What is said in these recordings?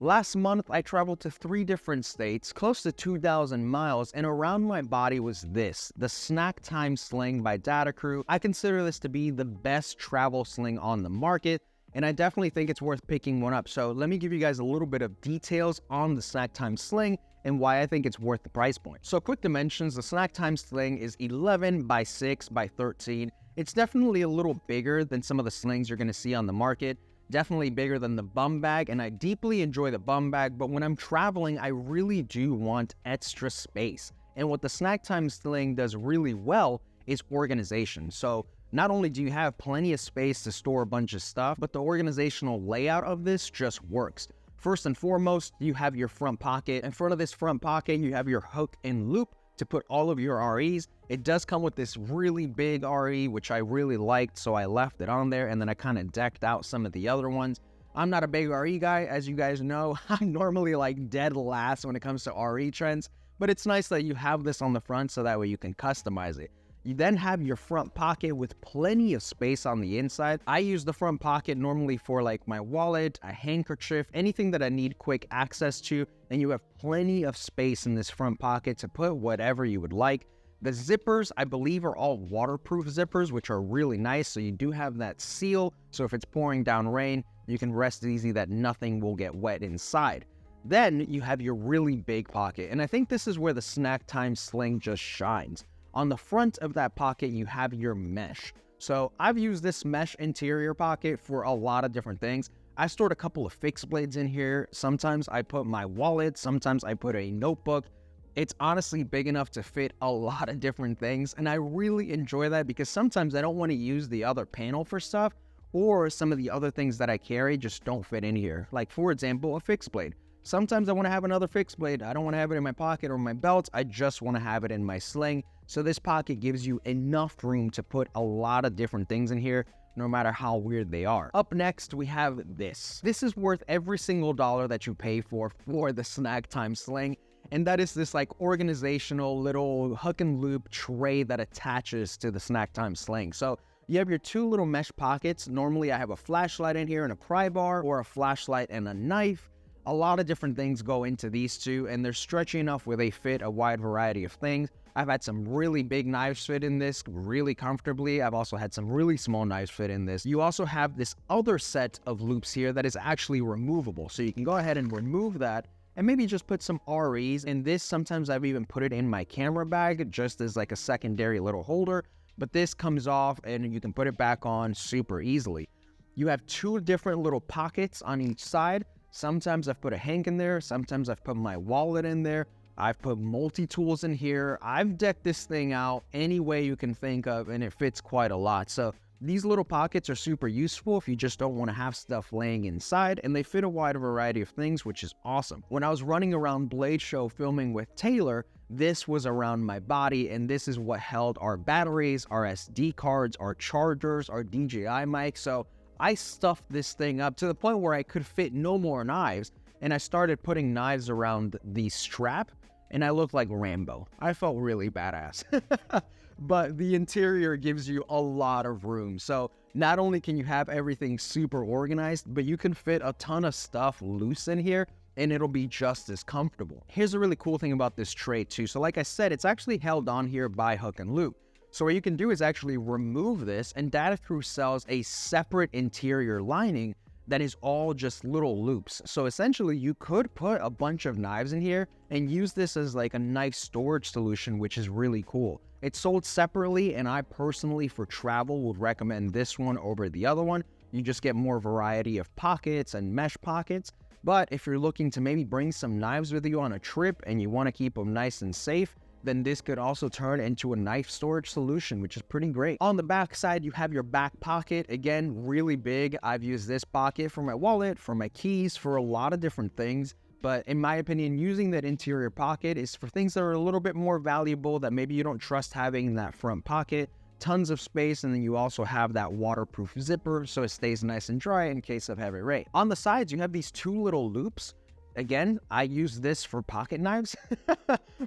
Last month, I traveled to 3 different states, close to 2,000 miles, and around my body was this, the Snack Time Sling by Data Crew. I consider this to be the best travel sling on the market, and I definitely think it's worth picking one up. So let me give you guys a little bit of details on the Snack Time Sling and why I think it's worth the price point. So quick dimensions, the Snack Time Sling is 11 by 6 by 13. It's definitely a little bigger than some of the slings you're going to see on the market. Definitely bigger than the bum bag, and I deeply enjoy the bum bag, but when I'm traveling, I really do want extra space. And what the Snack Time Sling does really well is organization. So not only do you have plenty of space to store a bunch of stuff, but the organizational layout of this just works. First and foremost, you have your front pocket. In front of this front pocket, you have your hook and loop to put all of your REs. It does come with this really big RE, which I really liked, so I left it on there, and then I kind of decked out some of the other ones. I'm not a big RE guy, as you guys know. I'm normally like dead last when it comes to RE trends, but it's nice that you have this on the front so that way you can customize it. You then have your front pocket with plenty of space on the inside. I use the front pocket normally for like my wallet, a handkerchief, anything that I need quick access to, and you have plenty of space in this front pocket to put whatever you would like. The zippers, I believe, are all waterproof zippers, which are really nice, so you do have that seal, so if it's pouring down rain, you can rest easy that nothing will get wet inside. Then you have your really big pocket, and I think this is where the Snack Time Sling just shines. On the front of that pocket, you have your mesh. So I've used this mesh interior pocket for a lot of different things. I stored a couple of fixed blades in here. Sometimes I put my wallet, sometimes I put a notebook. It's honestly big enough to fit a lot of different things, and I really enjoy that because sometimes I don't want to use the other panel for stuff, or some of the other things that I carry just don't fit in here. Like, for example, a fixed blade. Sometimes I want to have another fixed blade. I don't want to have it in my pocket or my belt. I just want to have it in my sling. So this pocket gives you enough room to put a lot of different things in here, no matter how weird they are. Up next, we have this. This is worth every single dollar that you pay for the Snack Time Sling. And that is this like organizational little hook and loop tray that attaches to the Snack Time Sling. So you have your 2 little mesh pockets. Normally I have a flashlight in here and a pry bar, or a flashlight and a knife. A lot of different things go into these two, and they're stretchy enough where they fit a wide variety of things. I've had some really big knives fit in this really comfortably. I've also had some really small knives fit in this. You also have this other set of loops here that is actually removable. So you can go ahead and remove that and maybe just put some REs in this. Sometimes I've even put it in my camera bag just as like a secondary little holder, but this comes off and you can put it back on super easily. You have 2 different little pockets on each side. Sometimes I've put a hank in there, sometimes I've put my wallet in there, I've put multi-tools in here. I've decked this thing out any way you can think of, and it fits quite a lot. So these little pockets are super useful if you just don't want to have stuff laying inside, and they fit a wide variety of things, which is awesome. When I was running around Blade Show filming with Taylor, this was around my body, and this is what held our batteries, our SD cards, our chargers, our DJI mics. So I stuffed this thing up to the point where I could fit no more knives, and I started putting knives around the strap, and I looked like Rambo. I felt really badass. But the interior gives you a lot of room. So not only can you have everything super organized, but you can fit a ton of stuff loose in here, and it'll be just as comfortable. Here's a really cool thing about this tray too. So like I said, it's actually held on here by hook and loop. So what you can do is actually remove this, and Data Crew sells a separate interior lining that is all just little loops. So essentially you could put a bunch of knives in here and use this as like a knife storage solution, which is really cool. It's sold separately, and I personally for travel would recommend this one over the other one. You just get more variety of pockets and mesh pockets. But if you're looking to maybe bring some knives with you on a trip and you want to keep them nice and safe, then this could also turn into a knife storage solution, which is pretty great. On the back side, you have your back pocket. Again, really big. I've used this pocket for my wallet, for my keys, for a lot of different things. But in my opinion, using that interior pocket is for things that are a little bit more valuable that maybe you don't trust having in that front pocket. Tons of space, and then you also have that waterproof zipper so it stays nice and dry in case of heavy rain. On the sides, you have these 2 little loops. Again, I use this for pocket knives,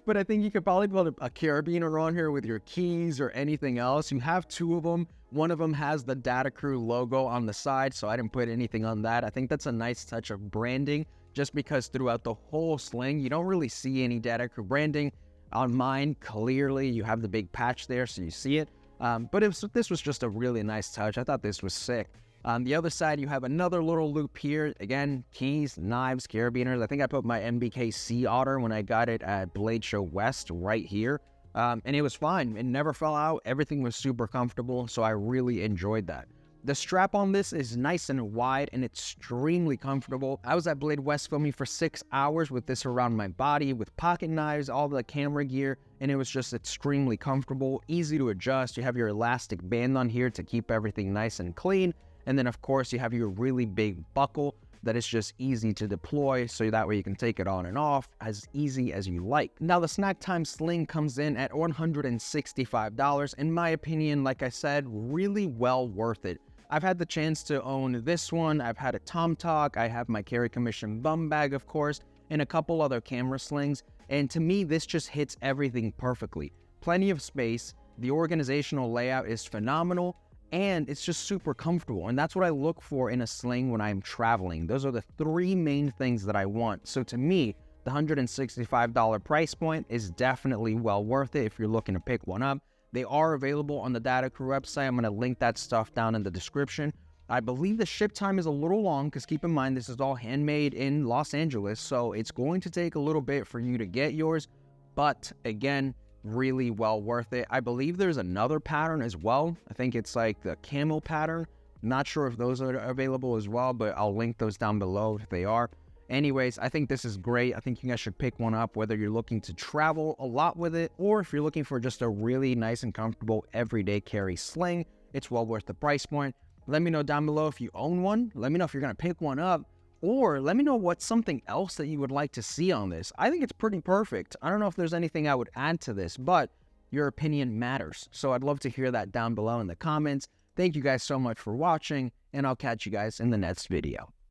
but I think you could probably put a carabiner on here with your keys or anything else. You have 2 of them. One of them has the Data Crew logo on the side, so I didn't put anything on that. I think that's a nice touch of branding just because throughout the whole sling, you don't really see any data crew branding. On mine, clearly, you have the big patch there, so you see it. But this was just a really nice touch. I thought this was sick. On the other side, you have another little loop here. Again, keys, knives, carabiners. I think I put my MBK Sea Otter when I got it at Blade Show West right here. And it was fine. It never fell out. Everything was super comfortable, so I really enjoyed that. The strap on this is nice and wide and extremely comfortable. I was at Blade West filming for 6 hours with this around my body, with pocket knives, all the camera gear, and it was just extremely comfortable, easy to adjust. You have your elastic band on here to keep everything nice and clean. And then, of course, you have your really big buckle that is just easy to deploy, so that way you can take it on and off as easy as you like. Now, the Snack Time Sling comes in at $165. In my opinion, like I said, really well worth it. I've had the chance to own this one. I've had a Tom Talk. I have my Carry Commission bum bag, of course, and a couple other camera slings. And to me, this just hits everything perfectly. Plenty of space. The organizational layout is phenomenal. And it's just super comfortable. And that's what I look for in a sling when I'm traveling. Those are the three main things that I want. So to me, the $165 price point is definitely well worth it if you're looking to pick one up. They are available on the Data Crew website. I'm going to link that stuff down in the description. I believe the ship time is a little long because keep in mind this is all handmade in Los Angeles. So it's going to take a little bit for you to get yours. But again, really well worth it. I believe there's another pattern as well. I think it's like the camel pattern. Not sure if those are available as well, but I'll link those down below if they are. Anyways, I think this is great. I think you guys should pick one up, whether you're looking to travel a lot with it, or if you're looking for just a really nice and comfortable everyday carry sling. It's well worth the price point. Let me know down below if you own one. Let me know if you're going to pick one up, or let me know what's something else that you would like to see on this. I think it's pretty perfect. I don't know if there's anything I would add to this, but your opinion matters. So I'd love to hear that down below in the comments. Thank you guys so much for watching, and I'll catch you guys in the next video.